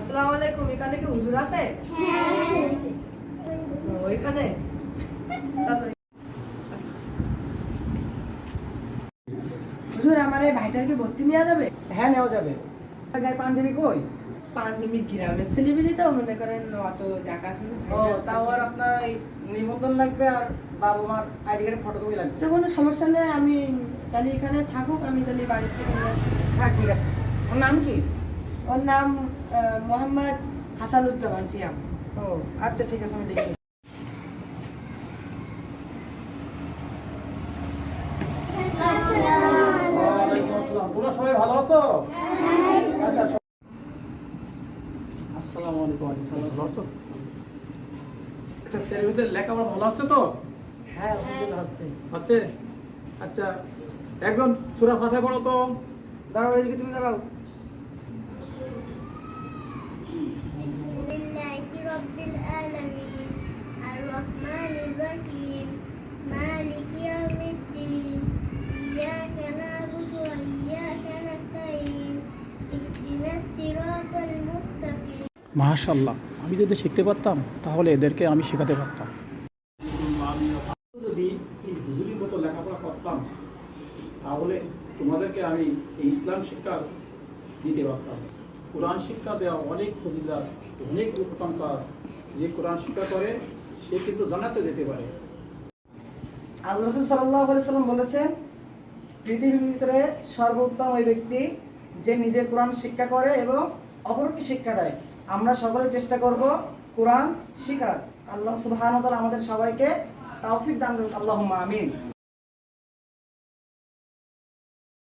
আসসালামু আলাইকুম, এখানে কি হুজুর আছে? হ্যাঁ, ওইখানে চলো। হুজুর, আমার এই ভাইটার কি ভর্তি নেওয়া যাবে? হ্যাঁ, নেওয়া যাবে। গায়ে পাঞ্জাবি কই? পাঁচজমি গ্রামের ছেলেপিলি তো মনে করেন অত দেখাশোনা ও, তাও আর আপনার এই নিবন্ধন লাগবে আর বাবা মার আইডি কার্ডের ফটোকপি লাগবে। সে কোনো সমস্যা নেই, আমি তাহলে এখানে থাকুক, আমি তাহলে বাড়ি থেকে নিয়ে আসি। হ্যাঁ, ঠিক আছে। ওর নাম কি? ওর নাম মোহাম্মদ হাসানুজ্জামান সিয়াম। ও আচ্ছা, ঠিক আছে, আমি লিখি। ওয়ালাইকুম আসসালাম। তোমরা সবাই ভালো আছো? আচ্ছা, আসসালামু আলাইকুম। ভালো আছো? আচ্ছা, ছেলেমেয়েদের লেখাপড়া ভালো হচ্ছে তো? হ্যাঁ, আলহামদুলিল্লাহ হচ্ছে। হচ্ছে? আচ্ছা, একজন সূরা ফাতিহা পড়ো তো। দাঁড়াও, এদিকে তুমি দাঁড়াও। বিসমিল্লাহি রাব্বিল আলামিন আর-রাহমানির রহিম মালিকি ইয়াউমিদ্দিন ইয়াকা না'বুদু ওয়া ইয়াকা নাস্তাঈন ইহদিনাস সিরাতাল মুস্তাকিম। মাশাআল্লাহ, আমি যদি শিখতে পারতাম তাহলে এদেরকে আমি শেখাতে পারতাম। যদি এই হুজুরির মতো লেখাপড়া করতাম তাহলে তোমাদেরকে আমি এই ইসলাম শিক্ষা দিতে পারতাম। কোরআন শিক্ষা দেওয়া অনেক ফজিলত, অনেক উত্তম কাজ। যে কোরআন শিক্ষা করে সে কিন্তু জান্নাতে যেতে পারে। আল্লাহ রাসূল সাল্লাল্লাহু আলাইহি সাল্লাম বলেছেন, পৃথিবীর ভিতরে সর্বোত্তম ওই ব্যক্তি যে নিজে কোরআন শিক্ষা করে এবং অপরকে শিক্ষা দেয়। আমরা সকলে চেষ্টা করব কোরআন শিখার। আল্লাহ সুবহানাহু ওয়া তাআলা আমাদের সবাইকে তৌফিক দান করুন। আল্লাহুম্মা আমিন।